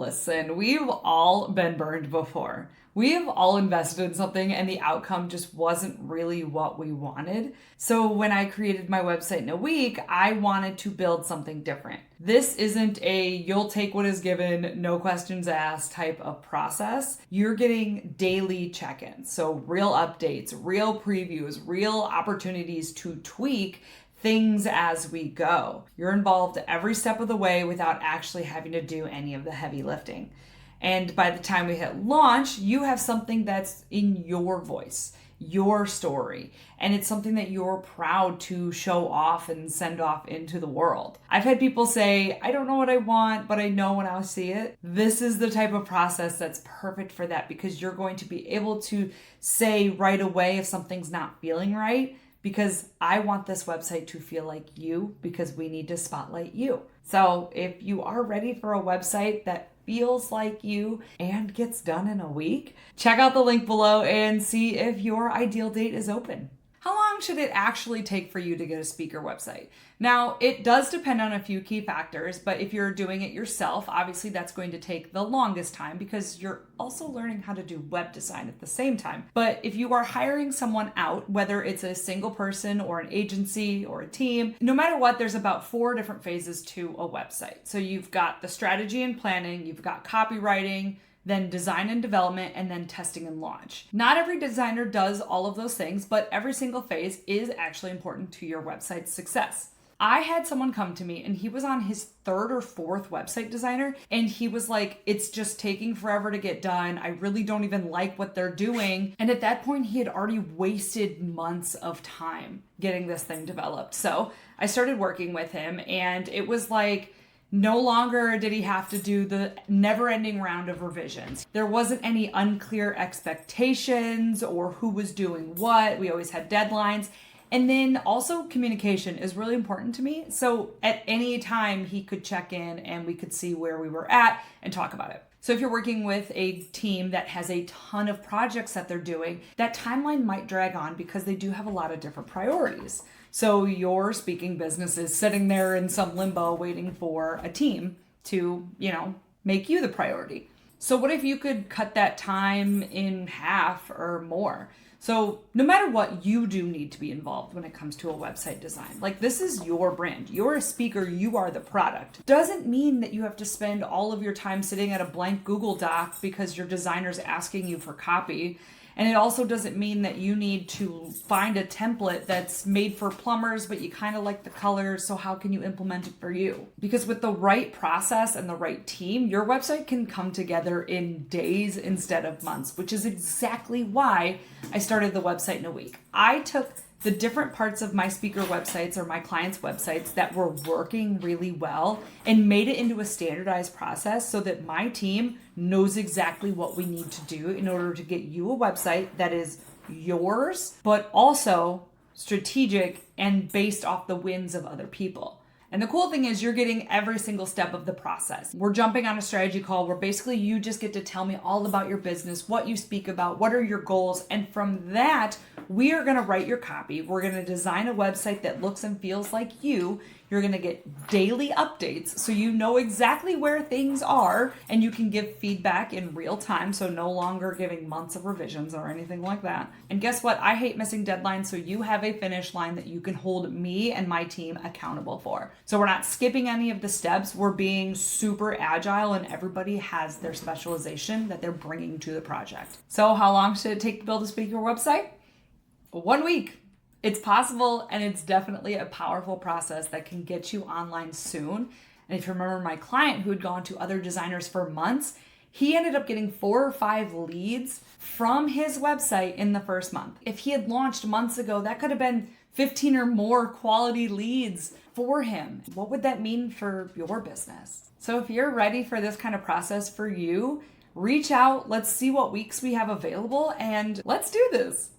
Listen, we've all been burned before. We've all invested in something and the outcome just wasn't really what we wanted. So when I created my website in a week, I wanted to build something different. This isn't a you'll take what is given, no questions asked type of process. You're getting daily check-ins. So real updates, real previews, real opportunities to tweak things as we go. You're involved every step of the way without actually having to do any of the heavy lifting. And by the time we hit launch, you have something that's in your voice, your story, and it's something that you're proud to show off and send off into the world. I've had people say, I don't know what I want, but I know when I'll see it. This is the type of process that's perfect for that because you're going to be able to say right away if something's not feeling right, because I want this website to feel like you because we need to spotlight you. So if you are ready for a website that feels like you and gets done in a week, check out the link below and see if your ideal date is open. How long should it actually take for you to get a speaker website? Now, it does depend on a few key factors, but if you're doing it yourself, obviously that's going to take the longest time because you're also learning how to do web design at the same time. But if you are hiring someone out, whether it's a single person or an agency or a team, no matter what, there's about 4 different phases to a website. So you've got the strategy and planning, you've got copywriting, then design and development, and then testing and launch. Not every designer does all of those things, but every single phase is actually important to your website's success. I had someone come to me and he was on his 3rd or 4th website designer and he was like, it's just taking forever to get done. I really don't even like what they're doing. And at that point, he had already wasted months of time getting this thing developed. So I started working with him and it was like, no longer did he have to do the never-ending round of revisions. There wasn't any unclear expectations or who was doing what. We always had deadlines. And then also communication is really important to me. So at any time he could check in and we could see where we were at and talk about it. So if you're working with a team that has a ton of projects that they're doing, that timeline might drag on because they do have a lot of different priorities. So your speaking business is sitting there in some limbo waiting for a team to, make you the priority. So what if you could cut that time in half or more? So no matter what, you do need to be involved when it comes to a website design. Like, this is your brand. You're a speaker. You are the product. Doesn't mean that you have to spend all of your time sitting at a blank Google Doc because your designer's asking you for copy. And it also doesn't mean that you need to find a template that's made for plumbers, but you kind of like the colors, so how can you implement it for you? Because with the right process and the right team, your website can come together in days instead of months, which is exactly why I started the website in a week. I took the different parts of my speaker websites or my clients' websites that were working really well and made it into a standardized process so that my team knows exactly what we need to do in order to get you a website that is yours, but also strategic and based off the wins of other people. And the cool thing is you're getting every single step of the process. We're jumping on a strategy call where basically you just get to tell me all about your business, what you speak about, what are your goals. And from that, we are going to write your copy. We're going to design a website that looks and feels like you. You're going to get daily updates so you know exactly where things are and you can give feedback in real time. So no longer giving months of revisions or anything like that. And guess what? I hate missing deadlines. So you have a finish line that you can hold me and my team accountable for. So we're not skipping any of the steps. We're being super agile and everybody has their specialization that they're bringing to the project. So how long should it take to build a speaker website? 1 week. It's possible, and it's definitely a powerful process that can get you online soon. And if you remember my client who had gone to other designers for months, he ended up getting 4 or 5 leads from his website in the first month. If he had launched months ago, that could have been 15 or more quality leads for him. What would that mean for your business? So if you're ready for this kind of process for you, reach out. Let's see what weeks we have available, and let's do this.